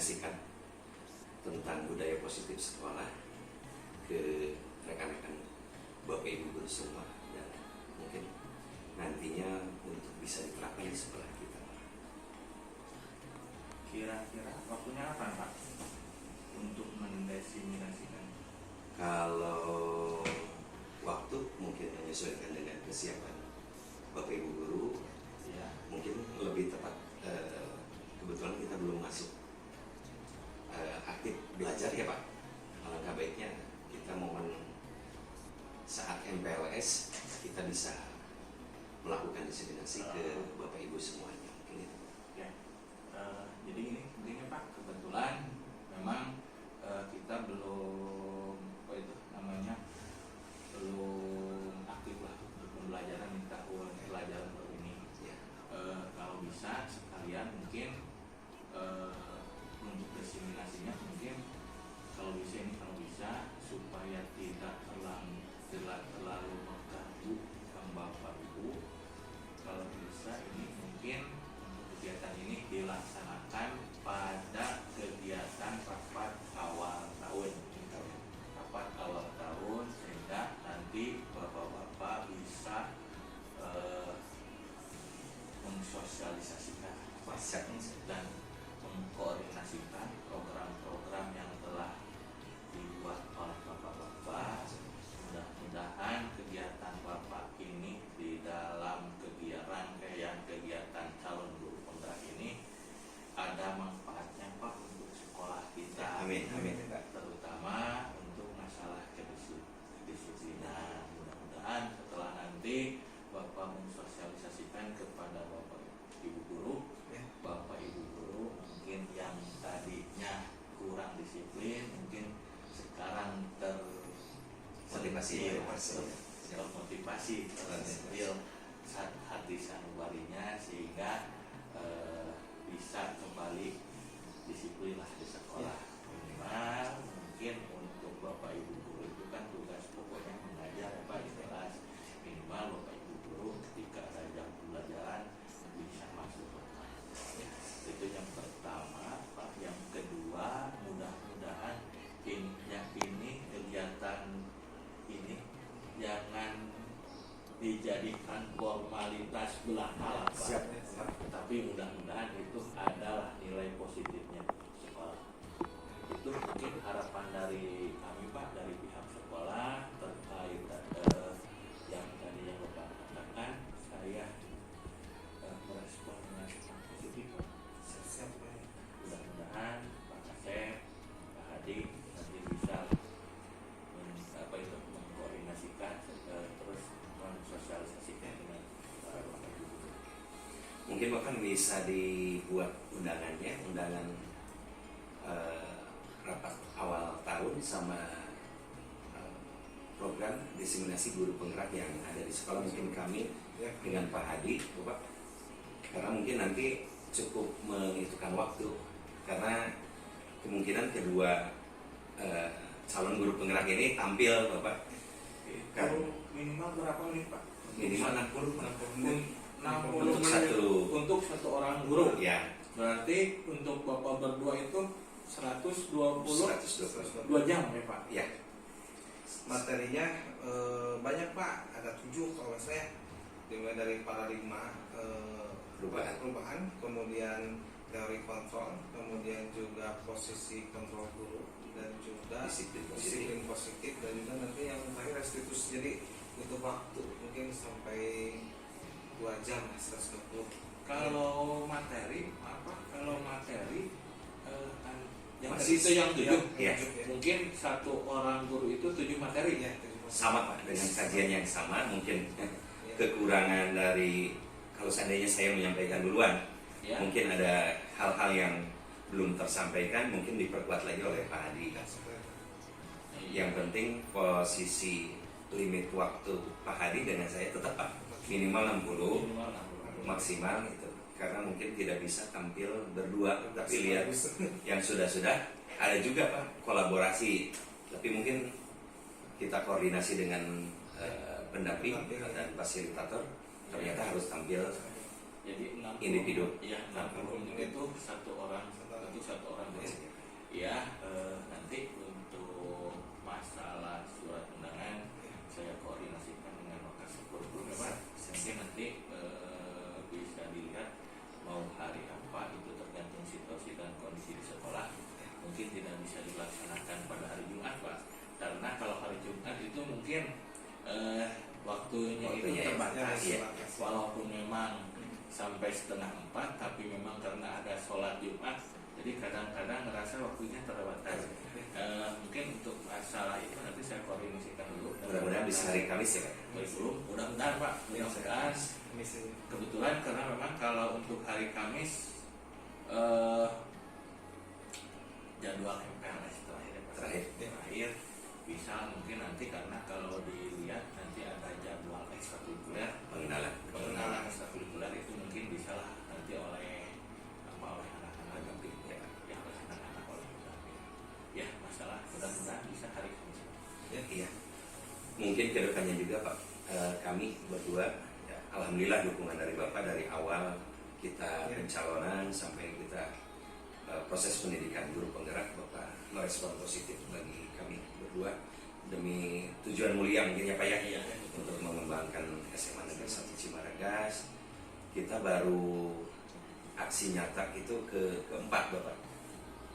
mendesimulasikan tentang budaya positif sekolah ke rekan-rekan Bapak Ibu guru semua, dan mungkin nantinya untuk bisa diterapkan di sekolah kita. Kira-kira waktunya apa Pak untuk mendesimulasikan? Kalau waktu mungkin menyesuaikan dengan kesiapan Bapak Ibu guru, Ya. mungkin lebih tepat. Kebetulan kita belum masuk aktif belajar ya Pak. Alangkah baiknya kita momen saat MPLS kita bisa melakukan diseminasi ke Bapak Ibu semuanya. Mungkin itu. Ya. Jadi ini mungkin Pak, kebetulan memang kita belum belum aktif lah untuk pembelajaran di tahun pelajaran baru ini. Ya. Kalau bisa sekalian mungkin untuk diseminasinya mungkin kalau bisa supaya tidak terlalu mengganggu Bapak Ibu, kalau bisa ini mungkin untuk kegiatan ini dilaksanakan pada kegiatan rapat awal tahun, sehingga nanti bapak-bapak bisa mensosialisasikan dan mengkoordinasikan program-program yang telah dibuat oleh bapak-bapak. Mudah-mudahan kegiatan bapak ini di dalam kegiatan calon guru penggerak ini ada manfaatnya Pak untuk sekolah kita. Amin, amin. Terutama untuk masalah kedisiplinan. Mudah-mudahan setelah nanti bapak mensosialisasikan kepada bapak ibu guru, bapak ibu guru mungkin yang tadinya kurang disiplin mungkin sekarang termotivasi hati sanubarinya, sehingga bisa kembali disiplin lah di sekolah. Minimal mungkin untuk bapak ibu guru itu kan tugas pokoknya mengajar Pak di kelas. Minimal bapak ibu guru ketika ada jam pembelajaran bisa masuk ke kelas. Itu yang pertama Pak. Yang kedua, mudah-mudahan ini kegiatan ini jangan dijadikan formalitas belaka Pak. Siap. Tapi mudah-mudahan itu adalah nilai positifnya sekolah. Itu mungkin harapan dari kami Pak, dari pihak sekolah terkait yang tadi yang Bapak katakan. Saya merespon dengan sangat positif Pak. Siap. Mudah-mudahan Pak Kasep, Pak Hadi nanti bisa mengkoordinasikan terus mensosialisasikan dengan para Bapak Ibu. Mungkin bahkan bisa dibuat undangan rapat awal tahun sama program diseminasi guru penggerak yang ada di sekolah. Mungkin kami dengan Pak Hadi, Bapak, karena mungkin nanti cukup menghitung waktu, karena kemungkinan kedua calon guru penggerak ini tampil, Bapak. Kalau minimal berapa menit Pak? Minimal 60 untuk satu orang guru. Ya. Berarti untuk Bapak berdua itu 120 jam ya Pak? Ya. Materinya banyak Pak, ada 7 kalau saya, dimulai dari paradigma perubahan, kemudian teori kontrol, kemudian juga posisi kontrol guru, dan juga disiplin positif, dan juga nanti yang terakhir restitusi. Jadi butuh waktu mungkin sampai 2 jam 120. Kalau materi yang masih itu yang 7 ya. Mungkin satu orang guru itu 7 materi Ya, Sama Pak, dengan kajian yang sama. Mungkin kekurangan dari, kalau seandainya saya menyampaikan duluan, ya. mungkin ada hal-hal yang belum tersampaikan, mungkin diperkuat lagi oleh Pak Hadi. Yang penting posisi limit waktu Pak Hadi dengan saya tetap Pak, minimal 60 maksimal itu, karena mungkin tidak bisa tampil berdua. Tapi lihat yang sudah-sudah ada juga Pak kolaborasi, tapi mungkin kita koordinasi dengan pendamping dan fasilitator, ternyata harus tampil Jadi 60 Individu. ya 60 itu satu orang untuk satu orang ya. Nanti untuk masalah surat undangan saya koordinasikan dengan Wakasempur dulu Pak. Mungkin nanti bisa dilihat mau hari apa itu tergantung situasi dan kondisi di sekolah. Mungkin tidak bisa dilaksanakan pada hari Jumat Pak, karena kalau hari Jumat itu mungkin waktunya itu terbatas ya. Walaupun memang sampai 3:30, tapi memang karena ada sholat Jumat, jadi kadang-kadang ngerasa waktunya terbatas. Mungkin untuk masalah itu nanti saya koordinasikan dulu. Mudah-mudahan bisa hari Kamis ya Pak. Belum, mudah-mudahan Pak. Mudah-mudahan. Kebetulan karena memang kalau untuk hari Kamis jadwal MPLS terakhir bisa mungkin nanti, karena kalau dilihat nanti ada jadwal ekstrakurikuler pengenalan ekstrakurikuler itu mungkin bisa lah nanti oleh anak-anak ya oleh anak-anak oleh ya masalah mudah-mudahan bisa hari Kamis ya. Iya, mungkin kedepannya juga Pak, kami berdua ya, alhamdulillah dukungan dari Bapak dari awal kita pencalonan sampai kita proses pendidikan guru penggerak, Bapak merespon positif bagi kami berdua demi tujuan mulia mungkin ya Pak ya, untuk mengembangkan SMA Negeri 1 Cimaragas. Kita baru aksi nyata itu keempat Bapak,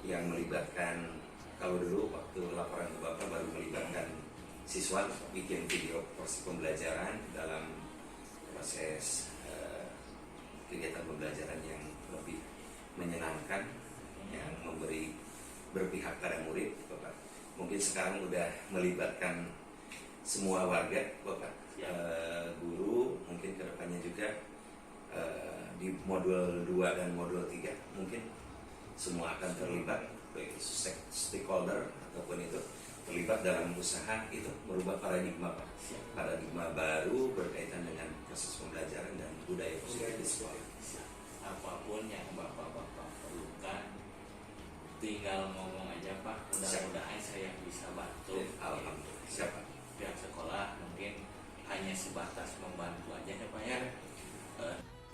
yang melibatkan, kalau dulu waktu laporan ke Bapak baru melibatkan siswa bikin video proses pembelajaran dalam proses kegiatan pembelajaran yang lebih menyenangkan, yang berpihak pada murid Bapak. Mungkin sekarang udah melibatkan semua warga Bapak, guru, mungkin kedepannya juga di modul 2 dan modul 3 mungkin semua akan terlibat, baik stakeholder ataupun itu terlibat dalam usaha itu merubah paradigma Pak. Paradigma baru berkaitan dengan proses pembelajaran dan budaya positif di sekolah. Apapun yang bapak-bapak perlukan tinggal ngomong aja Pak, mudah-mudahan saya bisa bantu. Alhamdulillah. Siapa? Pihak sekolah mungkin hanya sebatas membantu aja ya Pak ya.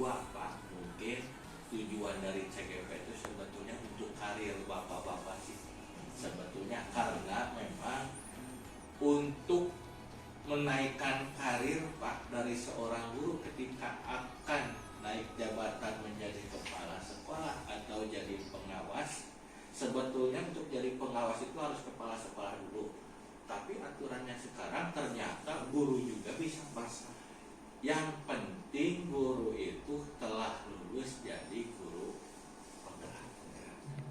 Pak, mungkin tujuan dari CGP itu sebetulnya untuk karir bapak-bapak sih sebetulnya, karena memang untuk menaikkan karir Pak dari seorang guru ketika akan naik jabatan menjadi kepala sekolah atau jadi pengawas. Sebetulnya untuk jadi pengawas itu harus kepala sekolah dulu, tapi aturannya sekarang ternyata guru juga bisa pasang. Yang penting guru itu telah lulus jadi guru penggerak.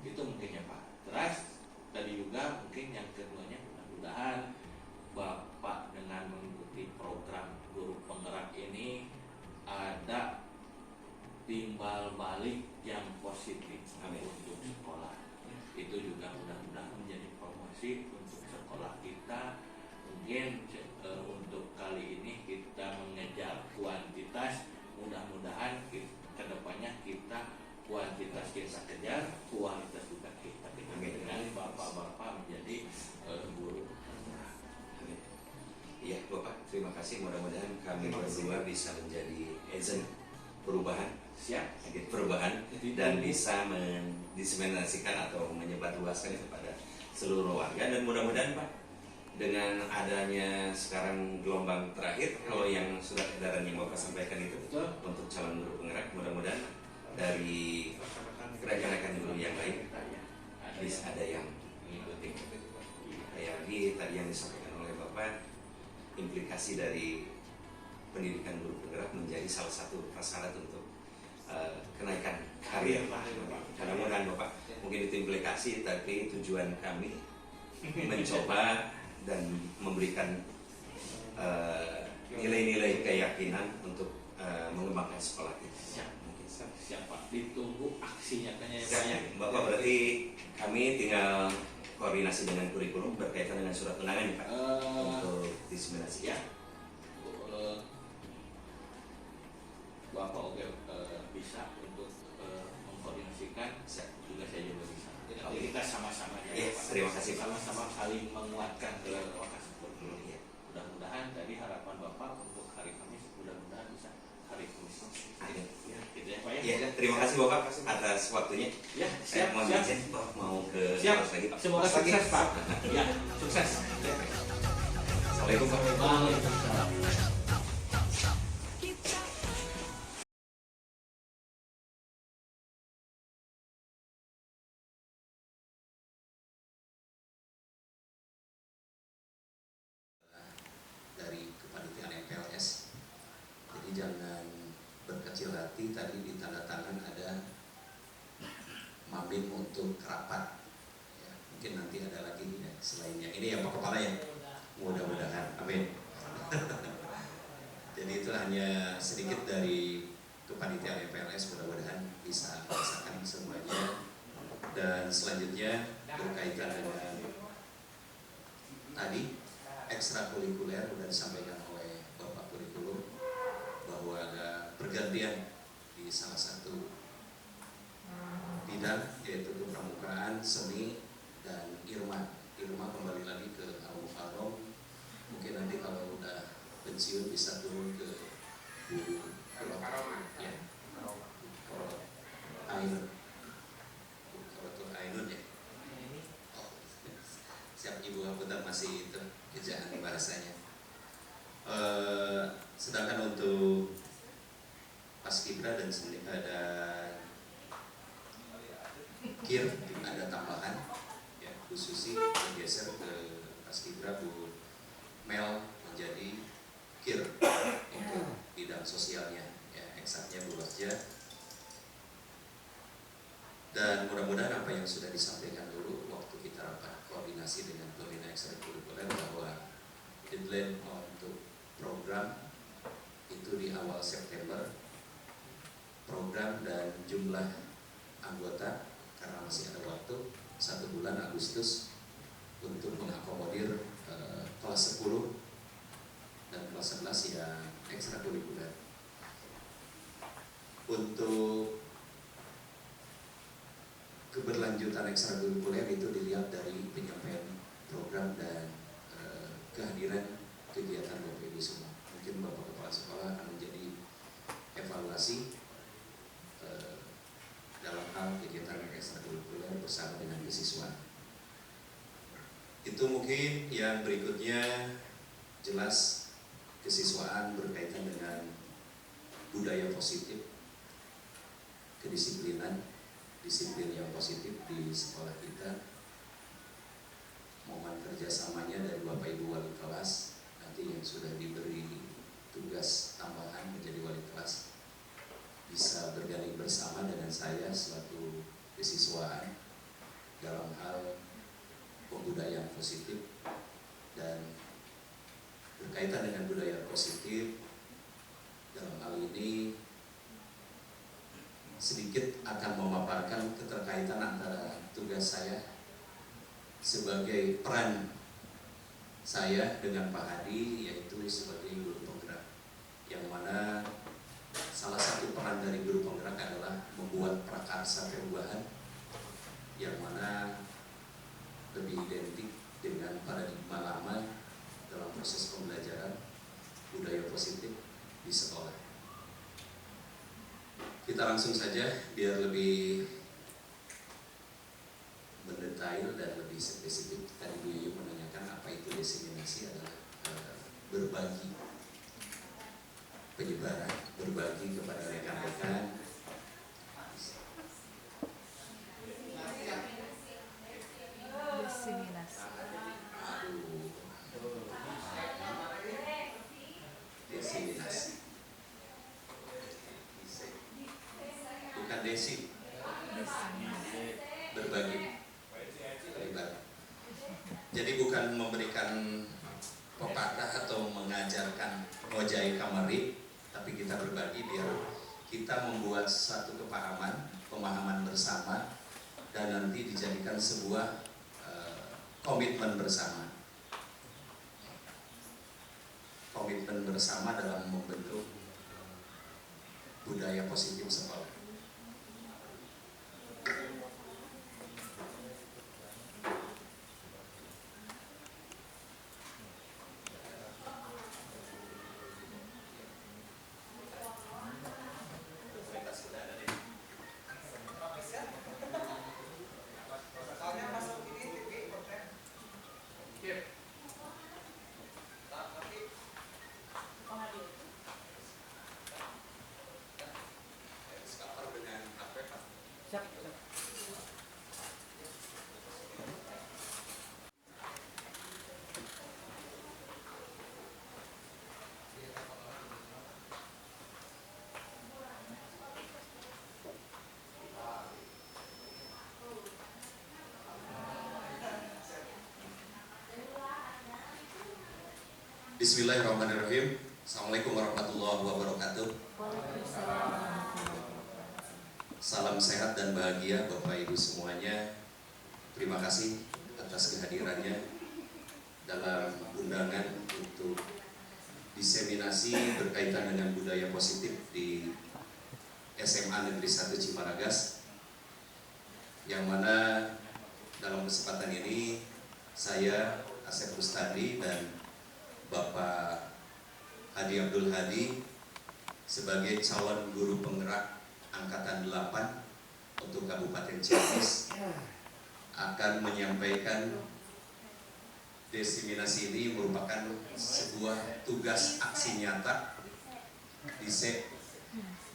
Itu mungkin ya Pak. Terus tadi juga mungkin yang keduanya, mudah-mudahan Bapak dengan mengikuti program guru penggerak ini ada timbal balik yang positif untuk sekolah. Itu juga mudah-mudahan menjadi promosi untuk sekolah kita. Mungkin untuk kali ini kita mengejar kuantitas, mudah-mudahan kedepannya kita kuantitas kita kejar, kualitas juga kita kejar dengan bapak-bapak menjadi guru. Iya Bapak, terima kasih. Mudah-mudahan kami berdua bisa menjadi agent perubahan, perubahan dan bisa mendiseminasikan atau menyebarluaskan kepada seluruh warga. Dan mudah-mudahan Pak, dengan adanya sekarang gelombang terakhir, kalau yang surat edaran yang Bapak sampaikan itu untuk calon guru penggerak, mudah-mudahan dari rekan-rekan guru yang lain bisa ada yang mengikuti. Kayak tadi yang disampaikan oleh Bapak, implikasi dari pendidikan guru penggerak menjadi salah satu prasyarat untuk kenaikan karir. Karena mudah-mudahan Bapak, mungkin itu implikasi, tapi tujuan kami mencoba dan memberikan nilai-nilai keyakinan untuk mengembangkan sekolah kita. Siapa ditunggu aksinya kayaknya ya. Bapak, berarti kami tinggal koordinasi dengan kurikulum berkaitan dengan surat undangan Pak, untuk diseminasi ya. Bapak oke, bisa untuk mengkoordinasikan, juga saya juga bisa. Jadi kita sama-sama ya, terima kasih Pak. Sama-sama saling menguatkan ke Wakasempur. Mudah-mudahan tadi harapan Bapak untuk hari Kamis mudah-mudahan bisa hari Kamis. Ada. Ya, gitu ya Pak ya. Iya, terima kasih Bapak atas waktunya. Ya, Saya siap, mau siap. izin Bapak mau ke Siap. kelas lagi Pak. Semoga Kelas lagi. sukses Pak. Ya, sukses. Assalamualaikum Pak. Waalaikumsalam. Dari kepanitiaan MPLS. Jadi jangan berkecil hati, tadi di tanda tangan ada mabim untuk kerapat ya, mungkin nanti ada lagi ya, selainnya ini yang Pak Kepala ya, mudah-mudahan amin. Jadi itu hanya sedikit dari kepanitiaan MPLS, mudah-mudahan bisa merasakan semuanya. Dan selanjutnya berkaitan dengan tadi ekstrakurikuler sudah disampaikan oleh Bapak Kurikulum bahwa ada pergantian di salah satu bidang yaitu kepramukaan, seni, dan Irma. Irma kembali lagi ke Al-Muharram. Mungkin nanti kalau udah pensiun bisa turun ke Bu ya, Ainun. Korotul Ainun ya. Oh, siap Ibu Aputan masih itu kejaan bahasanya. Sedangkan untuk Paskibra dan ada KIR ada tambahan ya, Bu Susi bergeser ke Paskibra, Bu Mel menjadi KIR untuk bidang sosialnya ya, eksaknya Bu Wajah. Dan mudah-mudahan apa yang sudah disampaikan dulu waktu kita rapat koordinasi dengan pembina ekstrakurikuler bahwa deadline untuk program itu di awal September, program dan jumlah anggota karena masih ada waktu 1 bulan Agustus untuk mengakomodir kelas 10 dan kelas 11 yang ekstrakurikuler. Untuk keberlanjutan ekstrakurikuler itu dilihat dari penyampaian program dan kehadiran kegiatan Bapak Ibu semua. Mungkin Bapak Kepala Sekolah akan menjadi evaluasi dalam hal kegiatan ekstrakurikuler bersama dengan kesiswaan. Itu mungkin yang berikutnya jelas kesiswaan berkaitan dengan budaya positif, kedisiplinan, disiplin yang positif di sekolah kita. Momen kerjasamanya dari Bapak Ibu wali kelas nanti yang sudah diberi tugas tambahan menjadi wali kelas bisa bergabung bersama dengan saya selaku kesiswaan dalam hal pembudayaan positif. Dan berkaitan dengan budaya positif dalam hal ini sedikit akan memaparkan keterkaitan antara tugas saya sebagai peran saya dengan Pak Hadi, yaitu sebagai guru penggerak, yang mana salah satu peran dari guru penggerak adalah membuat prakarsa perubahan yang mana lebih identik dengan paradigma lama dalam proses pembelajaran budaya positif di sekolah. Kita langsung saja biar lebih mendetail dan lebih spesifik. Tadi Bu Yuyu menanyakan apa itu diseminasi, adalah berbagi, penyebaran, berbagi kepada rekan-rekan. Diseminasi. Diseminasi. Bukan desi. Berbagi. Terlibat. Jadi bukan memberikan pepatah atau mengajarkan ngojai kamari, tapi kita berbagi biar kita membuat satu pemahaman bersama, dan nanti dijadikan sebuah komitmen bersama. Komitmen bersama dalam membentuk budaya positif sekolah. Bismillahirrahmanirrahim. Assalamualaikum warahmatullahi wabarakatuh. Salam sehat dan bahagia Bapak Ibu semuanya. Terima kasih atas kehadirannya dalam undangan untuk diseminasi berkaitan dengan budaya positif di SMA Negeri 1 Cimaragas, yang mana dalam kesempatan ini saya Asep Rustadi dan Bapak Hadi Abdul Hadi sebagai calon guru penggerak Angkatan 8 untuk Kabupaten Ciamis akan menyampaikan diseminasi. Ini merupakan sebuah tugas aksi nyata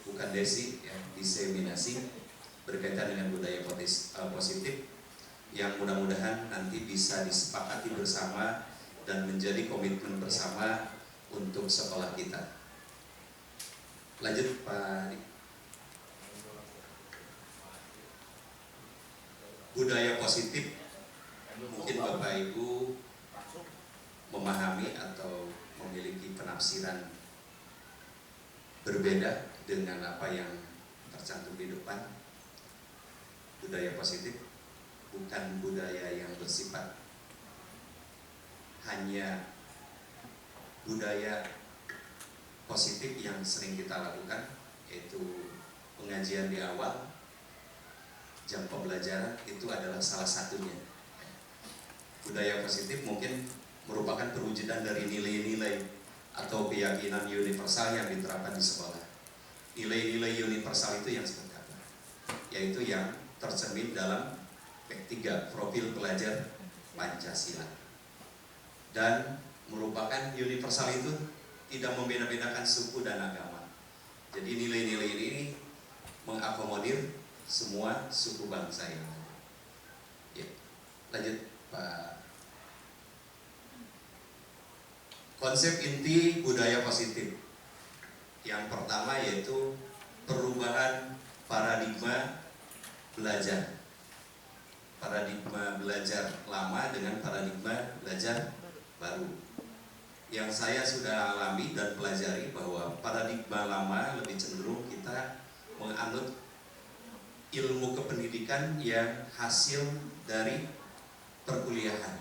bukan desi ya, diseminasi berkaitan dengan budaya positif yang mudah-mudahan nanti bisa disepakati bersama dan menjadi komitmen bersama untuk sekolah kita. Lanjut Pak Adi. Budaya positif mungkin Bapak Ibu memahami atau memiliki penafsiran berbeda dengan apa yang tercantum di depan. Budaya positif bukan budaya yang bersifat hanya budaya positif yang sering kita lakukan, yaitu pengajian di awal, jam pembelajaran, itu adalah salah satunya. Budaya positif mungkin merupakan perwujudan dari nilai-nilai atau keyakinan universal yang diterapkan di sekolah. Nilai-nilai universal itu yang seperti apa? Yaitu yang tercermin dalam P3, profil pelajar Pancasila. Dan merupakan universal itu tidak membeda-bedakan suku dan agama. Jadi nilai-nilai ini mengakomodir semua suku bangsa yang ada. Ya, lanjut Pak. Konsep inti budaya positif yang pertama yaitu perubahan paradigma belajar. Paradigma belajar lama dengan paradigma belajar baru. Yang saya sudah alami dan pelajari bahwa paradigma lama lebih cenderung kita menganut ilmu kependidikan yang hasil dari perkuliahan.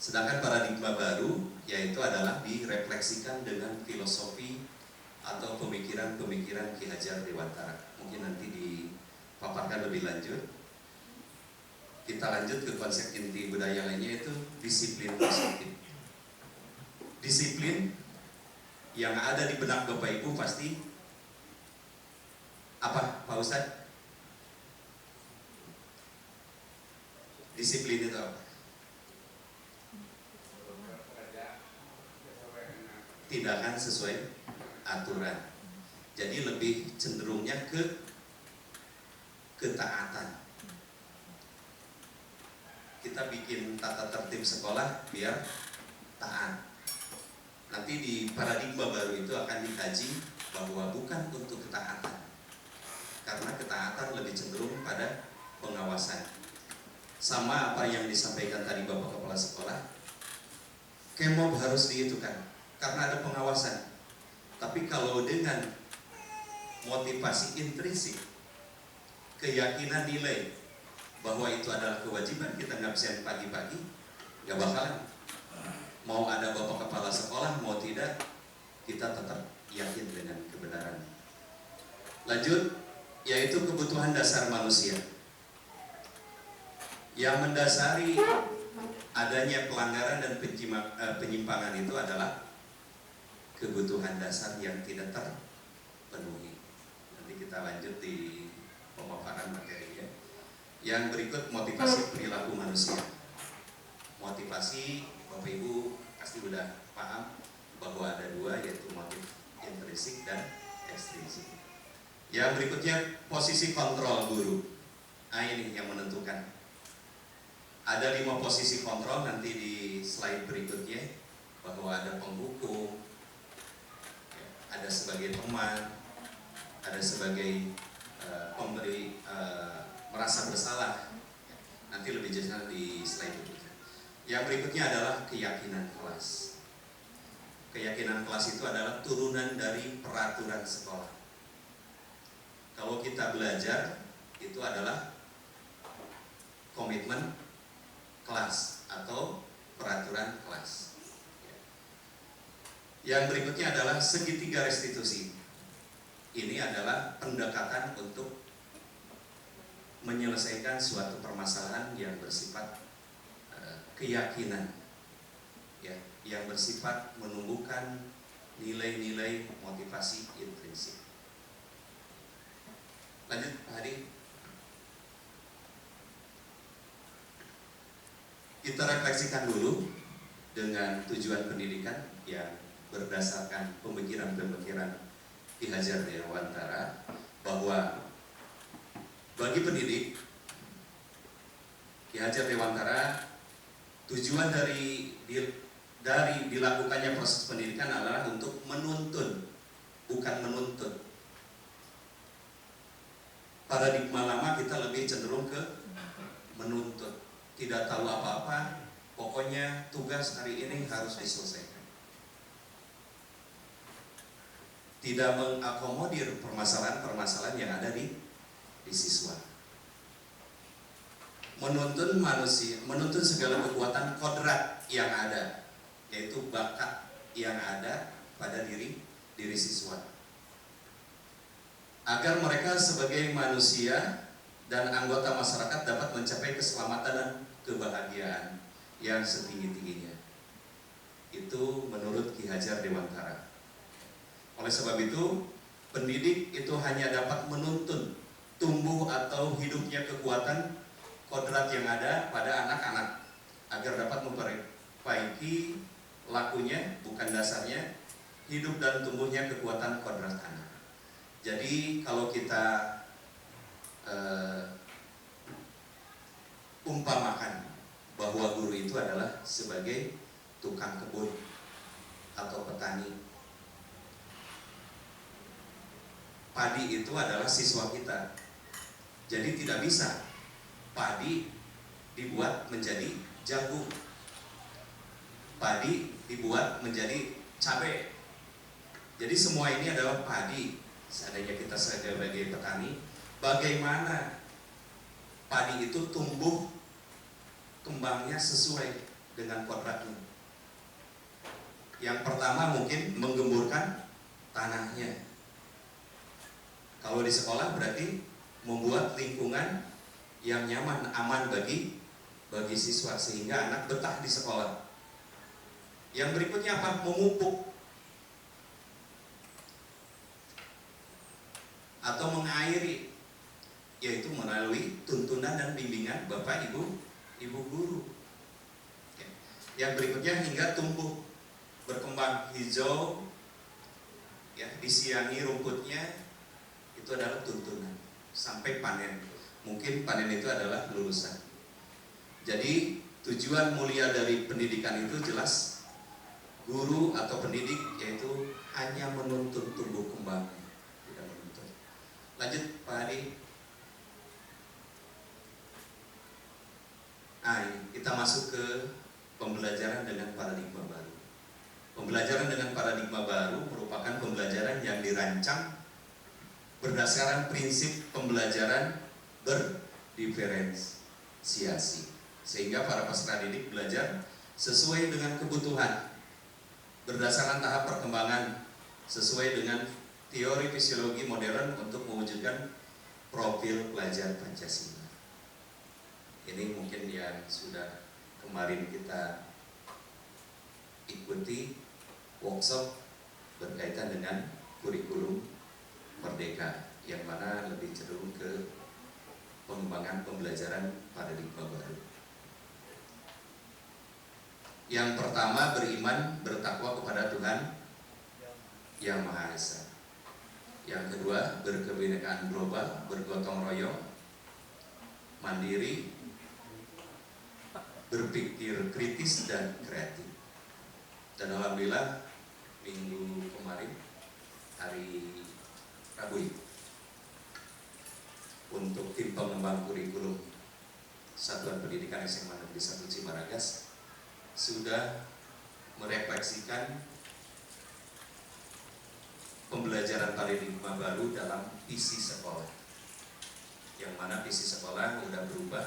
Sedangkan paradigma baru yaitu adalah direfleksikan dengan filosofi atau pemikiran-pemikiran Ki Hajar Dewantara. Mungkin nanti dipaparkan lebih lanjut. Kita lanjut ke konsep inti budaya lainnya, yaitu disiplin positif. Disiplin yang ada di benak Bapak Ibu pasti apa Pak Ustadz? Disiplin itu apa? Tindakan sesuai aturan. Jadi lebih cenderungnya ke ketaatan. Kita bikin tata tertib sekolah biar taat. Nanti di paradigma baru itu akan dikaji bahwa bukan untuk ketaatan, karena ketaatan lebih cenderung pada pengawasan. Sama apa yang disampaikan tadi Bapak Kepala Sekolah, Kemob harus diitukan karena ada pengawasan. Tapi kalau dengan motivasi intrinsik, keyakinan nilai bahwa itu adalah kewajiban kita ngabsen pagi-pagi, gak bakalan. Mau ada Bapak Kepala Sekolah, mau tidak, kita tetap yakin dengan kebenaran. Lanjut, yaitu kebutuhan dasar manusia yang mendasari adanya pelanggaran dan penyimpangan itu adalah kebutuhan dasar yang tidak terpenuhi. Nanti kita lanjut di pemaparan materinya. Yang berikut, motivasi perilaku manusia. Motivasi, Bapak Ibu pasti sudah paham bahwa ada dua, yaitu motif intrinsik dan ekstrinsik. Yang berikutnya, posisi kontrol guru. Nah ini yang menentukan. Ada 5 posisi kontrol nanti di slide berikutnya, bahwa ada penghukum, ada sebagai teman, ada sebagai pemberi merasa bersalah. Nanti lebih jelas di slide berikutnya. Yang berikutnya adalah keyakinan kelas. Keyakinan kelas itu adalah turunan dari peraturan sekolah. Kalau kita belajar, itu adalah komitmen kelas atau peraturan kelas. Yang berikutnya adalah segitiga restitusi. Ini adalah pendekatan untuk menyelesaikan suatu permasalahan yang bersifat keyakinan, ya, yang bersifat menumbuhkan nilai-nilai motivasi intrinsik. Lanjut, Pak Hadi. Kita refleksikan dulu dengan tujuan pendidikan yang berdasarkan pemikiran-pemikiran Ki Hajar Dewantara, bahwa bagi pendidik, Ki Hajar Dewantara, tujuan dari dilakukannya proses pendidikan adalah untuk menuntun, bukan menuntut. Paradigma lama kita lebih cenderung ke menuntut, tidak tahu apa-apa, pokoknya tugas hari ini harus diselesaikan. Tidak mengakomodir permasalahan-permasalahan yang ada di siswa. Menuntun manusia, menuntun segala kekuatan kodrat yang ada, yaitu bakat yang ada pada diri siswa, agar mereka sebagai manusia dan anggota masyarakat dapat mencapai keselamatan dan kebahagiaan yang setinggi-tingginya. Itu menurut Ki Hajar Dewantara. Oleh sebab itu, pendidik itu hanya dapat menuntun tumbuh atau hidupnya kekuatan kodrat yang ada pada anak-anak agar dapat memperbaiki lakunya, bukan dasarnya, hidup dan tumbuhnya kekuatan kodrat anak. Jadi kalau kita umpamakan bahwa guru itu adalah sebagai tukang kebun atau petani, padi itu adalah siswa kita. Jadi tidak bisa padi dibuat menjadi jagung, padi dibuat menjadi cabai. Jadi semua ini adalah padi. Seandainya kita sebagai petani, bagaimana padi itu tumbuh kembangnya sesuai dengan kodratnya. Yang pertama mungkin menggemburkan tanahnya. Kalau di sekolah berarti membuat lingkungan yang nyaman, aman bagi siswa sehingga anak betah di sekolah. Yang berikutnya apa? Memupuk atau mengairi, yaitu melalui tuntunan dan bimbingan Bapak Ibu guru. Yang berikutnya hingga tumbuh, berkembang hijau, ya, disiangi rumputnya, itu adalah tuntunan sampai panen. Mungkin panen itu adalah lulusan. Jadi tujuan mulia dari pendidikan itu jelas, guru atau pendidik yaitu hanya menuntun tumbuh kembang, tidak menuntut. Lanjut Pak Hadi. Kita masuk ke pembelajaran dengan paradigma baru. Pembelajaran dengan paradigma baru merupakan pembelajaran yang dirancang berdasarkan prinsip pembelajaran berdiferensiasi, sehingga para peserta didik belajar sesuai dengan kebutuhan, berdasarkan tahap perkembangan, sesuai dengan teori fisiologi modern untuk mewujudkan profil pelajar Pancasila. Ini mungkin yang sudah kemarin kita ikuti workshop berkaitan dengan kurikulum Merdeka, yang mana lebih cenderung ke pengembangan pembelajaran paradigma baru. Yang pertama, beriman bertakwa kepada Tuhan Yang Maha Esa. Yang kedua, berkebinekaan global, bergotong royong, mandiri, berpikir kritis dan kreatif. Dan alhamdulillah minggu kemarin, hari Rabu, untuk tim pengembang kurikulum Satuan Pendidikan SMA Negeri 1 Cimaragas sudah merefleksikan pembelajaran paradigma baru dalam visi sekolah, yang mana visi sekolah sudah berubah,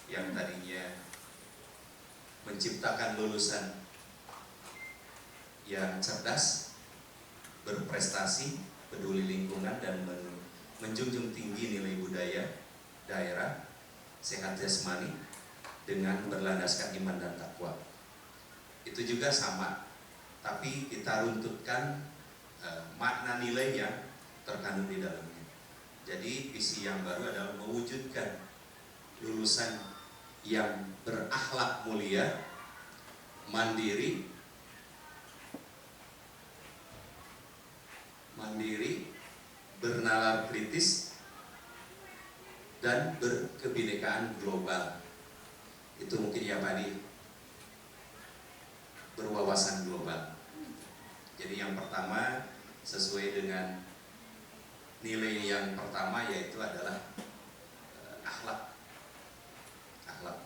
yang tadinya menciptakan lulusan yang cerdas, berprestasi, peduli lingkungan, dan menjunjung tinggi nilai budaya daerah, sehat jasmani dengan berlandaskan iman dan takwa. Itu juga sama, tapi kita runtutkan makna nilai yang terkandung di dalamnya. Jadi visi yang baru adalah mewujudkan lulusan yang berakhlak mulia, mandiri, bernalar kritis, dan berkebinekaan global. Itu mungkin ya Pak Di, berwawasan global. Jadi yang pertama sesuai dengan nilai yang pertama, yaitu adalah akhlak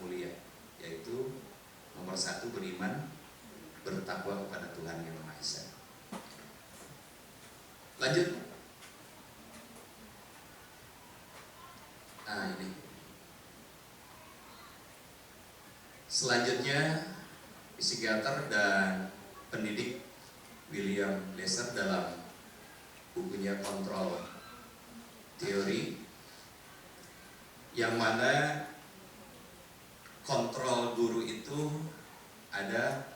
mulia, yaitu nomor 1 beriman, bertakwa kepada Tuhan Yang Maha Esa. Lanjut. Nah ini. Selanjutnya psikiater dan pendidik William Lesser dalam bukunya Kontrol Teori, yang mana kontrol guru itu ada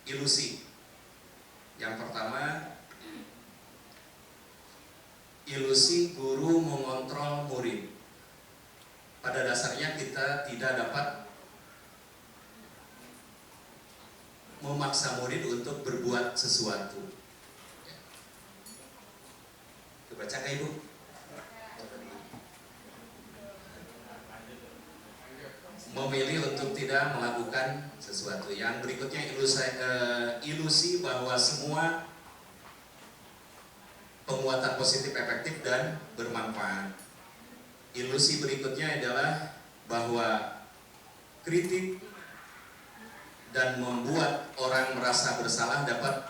ilusi. Yang pertama, ilusi guru mengontrol murid. Pada dasarnya kita tidak dapat memaksa murid untuk berbuat sesuatu. Baca ke Ibu. Memilih untuk tidak melakukan sesuatu. Yang berikutnya ilusi bahwa semua penguatan positif efektif dan bermanfaat. Ilusi berikutnya adalah bahwa kritik dan membuat orang merasa bersalah dapat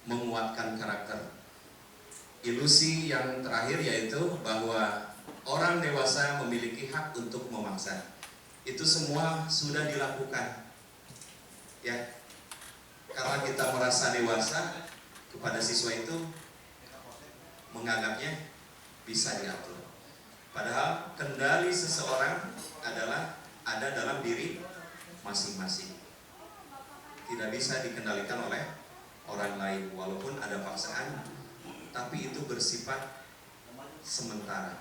menguatkan karakter. Ilusi yang terakhir yaitu bahwa orang dewasa memiliki hak untuk memaksa. Itu semua sudah dilakukan, ya, karena kita merasa dewasa, kepada siswa itu menganggapnya bisa diatur. Padahal kendali seseorang adalah ada dalam diri masing-masing. Tidak bisa dikendalikan oleh orang lain, walaupun ada paksaan, tapi itu bersifat sementara.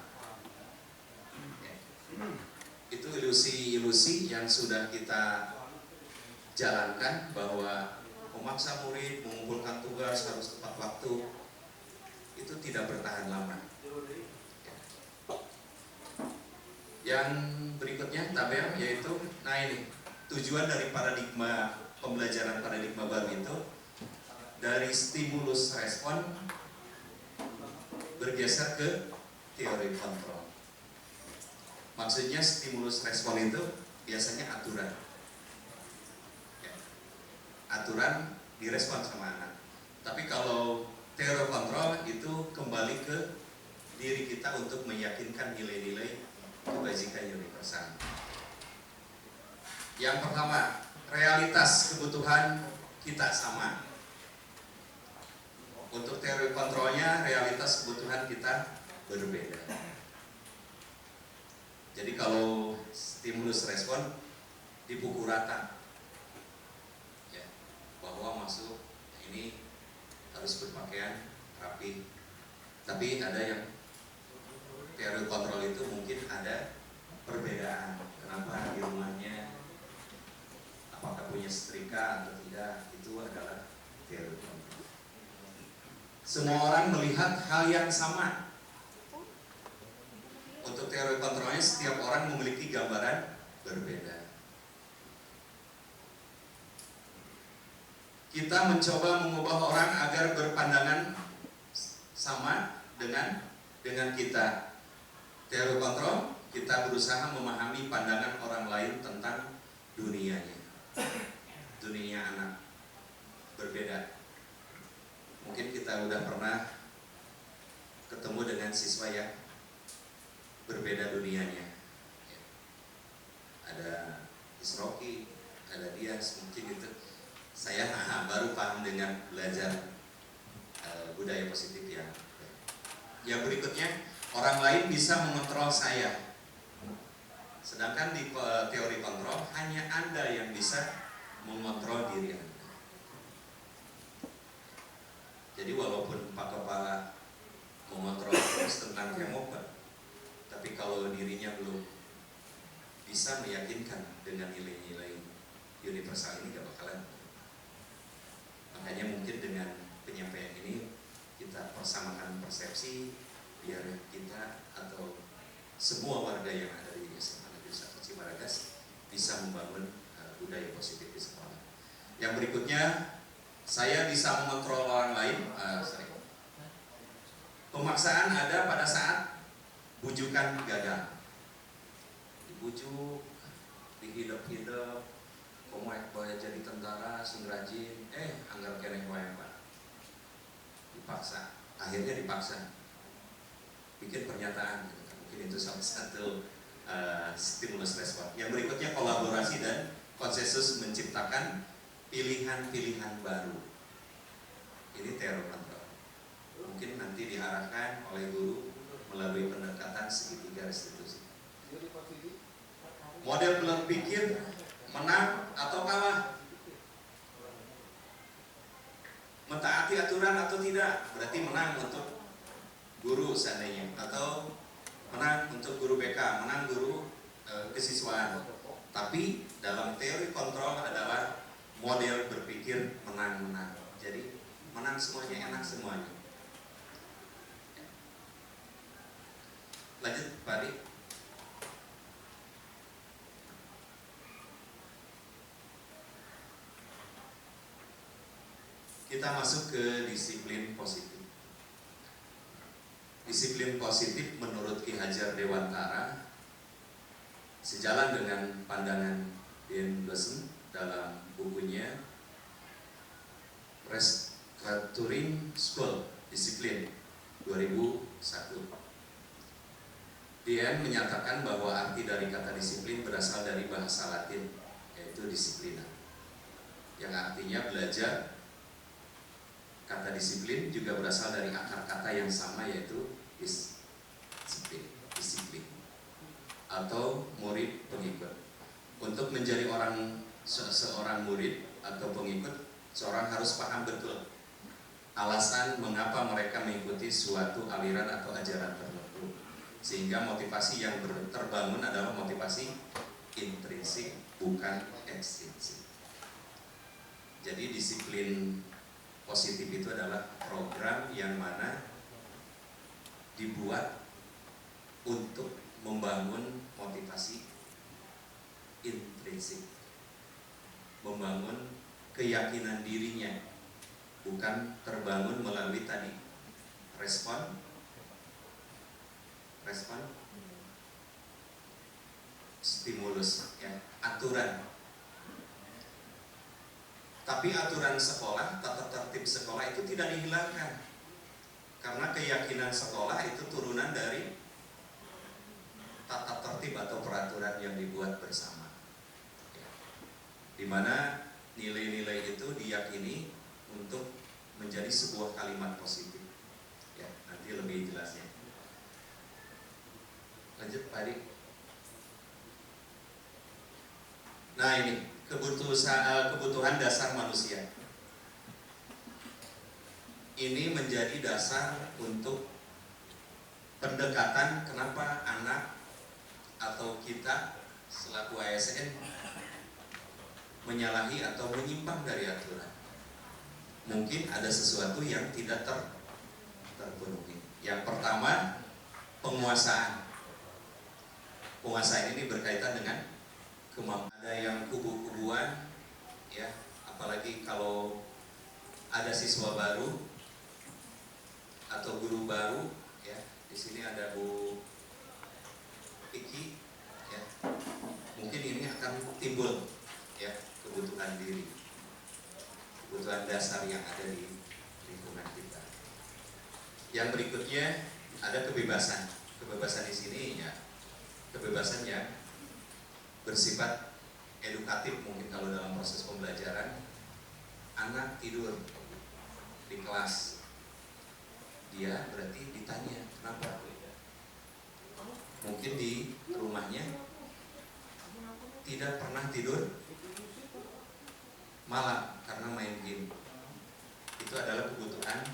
Itu ilusi-ilusi yang sudah kita jalankan, bahwa memaksa murid mengumpulkan tugas harus tepat waktu, itu tidak bertahan lama. Yang berikutnya tabel, yaitu ini tujuan dari paradigma pembelajaran paradigma baru itu dari stimulus respon bergeser ke teori kontrol. Maksudnya stimulus respon itu biasanya aturan, aturan direspon sama anak. Tapi kalau teori kontrol itu kembali ke diri kita untuk meyakinkan nilai-nilai kebajikan universal. Yang pertama, realitas kebutuhan kita sama. Untuk teori kontrolnya, realitas kebutuhan kita berbeda. Jadi kalau stimulus respon dipukul rata, ya, bahwa masuk ini harus berpakaian rapi. Tapi ada yang teori kontrol itu mungkin ada perbedaan. Kenapa di rumahnya, apakah punya setrika atau tidak, itu adalah teori kontrol. Semua orang melihat hal yang sama. Untuk teori kontrolnya, setiap orang memiliki gambaran berbeda. Kita mencoba mengubah orang agar berpandangan sama dengan kita. Teori kontrol, kita berusaha memahami pandangan orang lain tentang dunianya. berbeda dunianya. Ya. Ada Isroki, ada Dias, mungkin itu saya baru paham dengan belajar budaya positif ya. Yang berikutnya, orang lain bisa mengontrol saya. Sedangkan di teori kontrol, hanya Anda yang bisa mengontrol diri Anda. Jadi walaupun Pak Kepala mengontrol terus tentang kemopan, tapi kalau dirinya belum bisa meyakinkan dengan nilai-nilai universal ini gak bakalan. Makanya mungkin dengan penyampaian ini kita persamakan persepsi biar kita atau semua warga yang ada di SMA Negeri 1 Cibaragas bisa membangun budaya positif di sekolah. Yang berikutnya, saya bisa mengontrol orang lain. Pemaksaan ada pada saat bujukan gagal. Dibujuk, dihidap-hidap, komo boleh jadi tentara, sing rajin, anggap keneh wae Pak. Dipaksa, akhirnya dipaksa. Bikin pernyataan, gitu. Mungkin itu salah satu stimulus respon. Yang berikutnya kolaborasi dan konsensus menciptakan pilihan-pilihan baru. Ini teori kontrol. Mungkin nanti diarahkan oleh guru melalui pendekatan segitiga restitusi. Model berpikir menang atau kalah, mentaati aturan atau tidak, berarti menang untuk guru seandainya, atau menang untuk guru BK, menang guru kesiswaan. Tapi dalam teori kontrol adalah model berpikir menang-menang. Jadi menang semuanya, enak semuanya. Lanjut Pak Adi. Kita masuk ke disiplin positif. Disiplin positif menurut Ki Hajar Dewantara sejalan dengan pandangan Dean Blossom dalam bukunya Restructuring School Discipline 2001. Dean menyatakan bahwa arti dari kata disiplin berasal dari bahasa Latin, yaitu disiplina, yang artinya belajar. Kata disiplin juga berasal dari akar kata yang sama, yaitu disiplin atau murid pengikut. Untuk menjadi seorang murid atau pengikut, seorang harus paham betul alasan mengapa mereka mengikuti suatu aliran atau ajaran tertentu, sehingga motivasi yang terbangun adalah motivasi intrinsik, bukan ekstrinsik. Jadi disiplin positif itu adalah program yang mana dibuat untuk membangun motivasi intrinsik, membangun keyakinan dirinya, bukan terbangun melalui tadi respon stimulus, ya, aturan. Tapi aturan sekolah, tata tertib sekolah itu tidak dihilangkan, karena keyakinan sekolah itu turunan dari tata tertib atau peraturan yang dibuat bersama, ya, di mana nilai-nilai itu diyakini untuk menjadi sebuah kalimat positif. Ya, nanti lebih jelasnya. Lanjut Pak Adi. Nah ini kebutuhan dasar manusia. Ini menjadi dasar untuk pendekatan kenapa anak atau kita selaku ASN menyalahi atau menyimpang dari aturan. Mungkin ada sesuatu yang tidak terpenuhi. Yang pertama, penguasaan. Penguasaan ini berkaitan dengan kemampuan. Ada yang kubu-kubuan, ya, apalagi kalau ada siswa baru atau guru baru, ya. Di sini ada Bu Iki, ya. Mungkin ini akan timbul, ya, kebutuhan diri, kebutuhan dasar yang ada di lingkungan kita. Yang berikutnya ada kebebasan. Kebebasan di sini, ya, kebebasan yang bersifat edukatif. Mungkin kalau dalam proses pembelajaran, anak tidur di kelas, dia berarti ditanya kenapa. Mungkin di rumahnya tidak pernah tidur malam karena main game. Itu adalah kebutuhan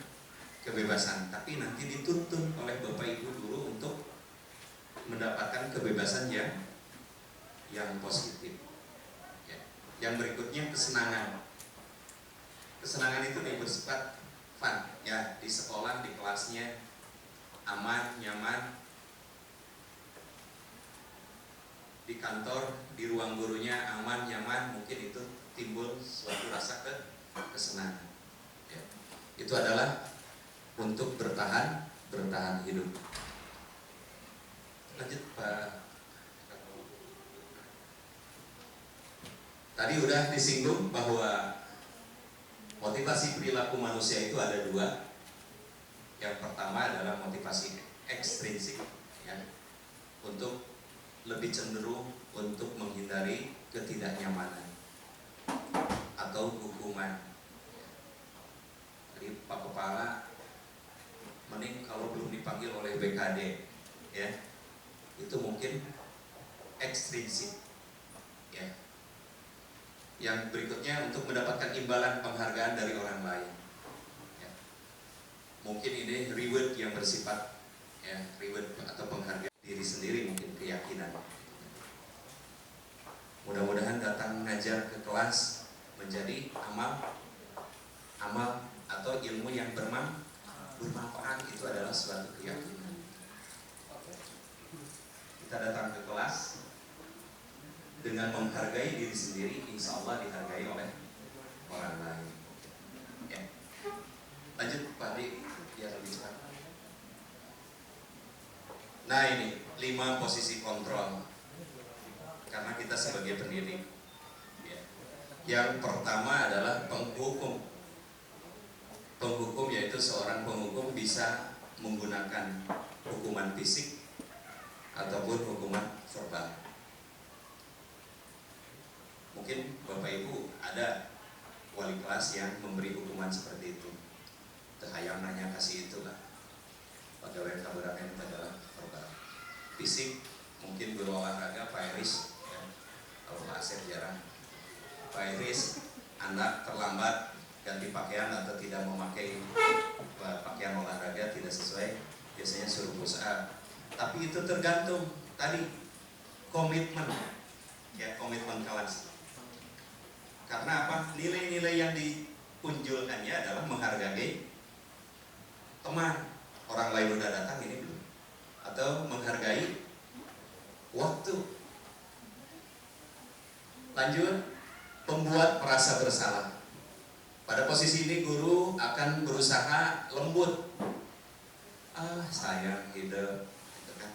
kebebasan, tapi nanti dituntun oleh Bapak Ibu guru untuk mendapatkan kebebasan yang positif. Ya. Yang berikutnya kesenangan. Kesenangan itu bersifat fun, ya, di sekolah, di kelasnya aman, nyaman, di kantor, di ruang gurunya aman, nyaman, mungkin itu timbul suatu rasa kesenangan. Ya. Itu adalah untuk bertahan hidup. Lanjut Pak. Tadi udah disinggung bahwa motivasi perilaku manusia itu ada dua. Yang pertama adalah motivasi ekstrinsik, ya, untuk lebih cenderung untuk menghindari ketidaknyamanan atau hukuman. Jadi Pak Kepala mending kalau belum dipanggil oleh BKD, ya, itu mungkin ekstrinsik, ya. Yang berikutnya untuk mendapatkan imbalan penghargaan dari orang lain, ya. Mungkin ini reward yang bersifat, ya, reward atau penghargaan diri sendiri, mungkin keyakinan. Mudah-mudahan datang mengajar ke kelas menjadi amal atau ilmu yang bermanfaat. Itu adalah suatu keyakinan. Kita datang ke kelas dengan menghargai diri sendiri, insya Allah dihargai oleh orang lain. Ya. Lanjut Pak Adi, biar lebih cepat. Nah ini 5 posisi kontrol, karena kita sebagai pendidik, ya. Yang pertama adalah penghukum. Penghukum yaitu seorang penghukum bisa menggunakan hukuman fisik ataupun hukuman verbal. Mungkin Bapak Ibu ada wali kelas yang memberi hukuman seperti itu. Hayang nanya kasih itulah. Pegawai kabupaten itu adalah verbal. Fisik mungkin guru olahraga Pak Iris, ya. Kalau Pak Asep jarang. Pak Iris, Anda terlambat ganti pakaian atau tidak memakai pakaian olahraga tidak sesuai, biasanya suruh push up. Tapi itu tergantung tadi komitmen, ya, komitmen kelas. Karena apa? Nilai-nilai yang dipunculkannya adalah menghargai teman. Orang lain udah datang, ini belum. Atau menghargai waktu. Lanjut, pembuat merasa bersalah. Pada posisi ini guru akan berusaha lembut. Sayang hidup, gitu kan.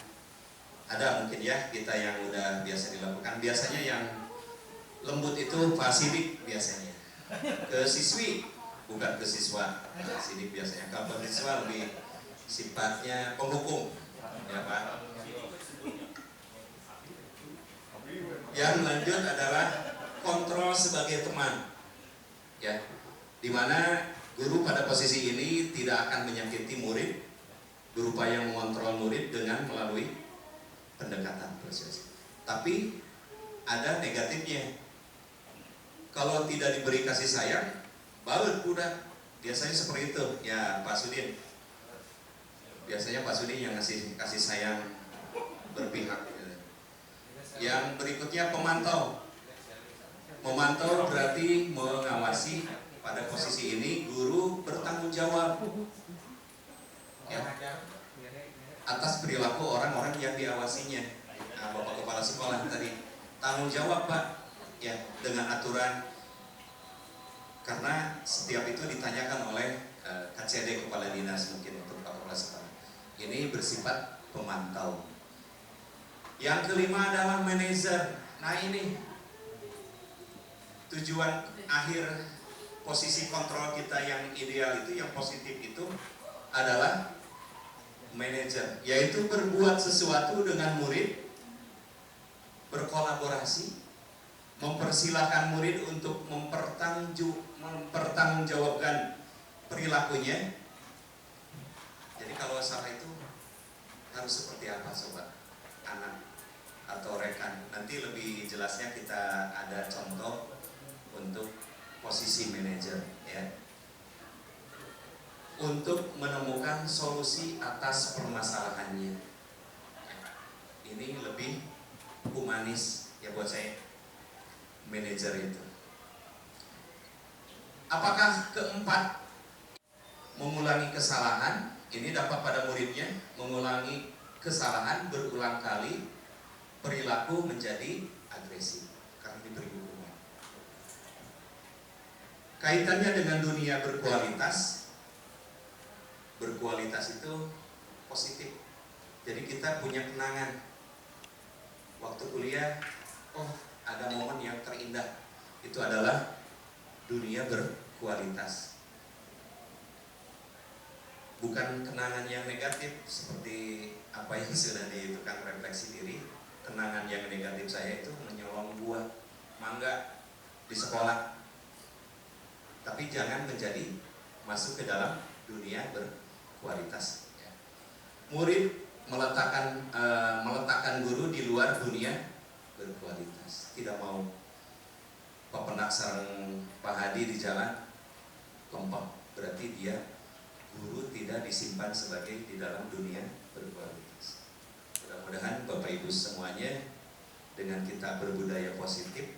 Ada mungkin ya kita yang udah biasa dilakukan. Biasanya yang lembut itu Pak Sidik biasanya. Ke siswi, bukan ke siswa. Sidik biasanya. Kalau siswa lebih sifatnya penghukum, ya Pak. Yang lanjut adalah kontrol sebagai teman, ya, dimana guru pada posisi ini tidak akan menyakiti murid, berupaya mengontrol murid dengan melalui pendekatan persuasif. Tapi ada negatifnya. Kalau tidak diberi kasih sayang, baut udah. Biasanya seperti itu, ya Pak Sudin. Biasanya Pak Sudin yang ngasih kasih sayang berpihak. Yang berikutnya pemantau. Memantau berarti mengawasi. Pada posisi ini guru bertanggung jawab, ya, atas perilaku orang-orang yang diawasinya. Nah, Bapak Kepala Sekolah tadi tanggung jawab Pak, ya, dengan aturan. Karena setiap itu ditanyakan oleh KCD Kepala Dinas mungkin untuk Pak Kepala Sekolah. Ini bersifat pemantau. Yang kelima adalah manajer. Nah ini tujuan akhir posisi kontrol kita yang ideal itu, yang positif itu adalah manajer, yaitu berbuat sesuatu dengan murid berkolaborasi, mempersilahkan murid untuk mempertanggungjawabkan perilakunya. Jadi kalau salah itu harus seperti apa sobat, anak atau rekan? Nanti lebih jelasnya kita ada contoh untuk posisi manajer ya. Untuk menemukan solusi atas permasalahannya. Ini lebih humanis ya buat saya, manajer itu. Apakah keempat, mengulangi kesalahan? Ini dapat pada muridnya, mengulangi kesalahan berulang kali, perilaku menjadi agresif karena diberi hukuman. Kaitannya dengan dunia berkualitas. Berkualitas itu positif. Jadi kita punya kenangan waktu kuliah, oh ada momen yang terindah, itu adalah dunia berkualitas. Bukan kenangan yang negatif seperti apa yang sudah ditukang refleksi diri. Kenangan yang negatif saya itu menyolong buah mangga di sekolah. Tapi jangan menjadi masuk ke dalam dunia berkualitas. Murid meletakkan guru di luar dunia berkualitas. Tidak mau pepenak sareng Pak Hadi di jalan lempeng, berarti dia guru tidak disimpan sebagai di dalam dunia berkualitas. Mudah-mudahan Bapak Ibu semuanya dengan kita berbudaya positif,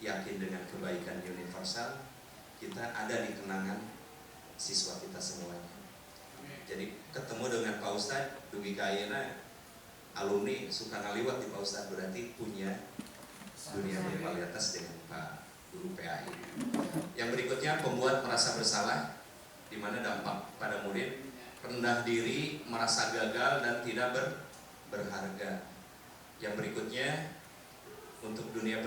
yakin dengan kebaikan universal, kita ada di kenangan siswa kita semuanya. Jadi ketemu dengan Pak Ustadz, dugi kayana alumni suka ngaliwat di Pak Ustadz, berarti punya dunia berkualitas dengan Pak Guru PAI. Yang berikutnya, pembuat merasa bersalah, di mana dampak pada murid rendah diri, merasa gagal dan tidak berharga. Yang berikutnya, untuk dunia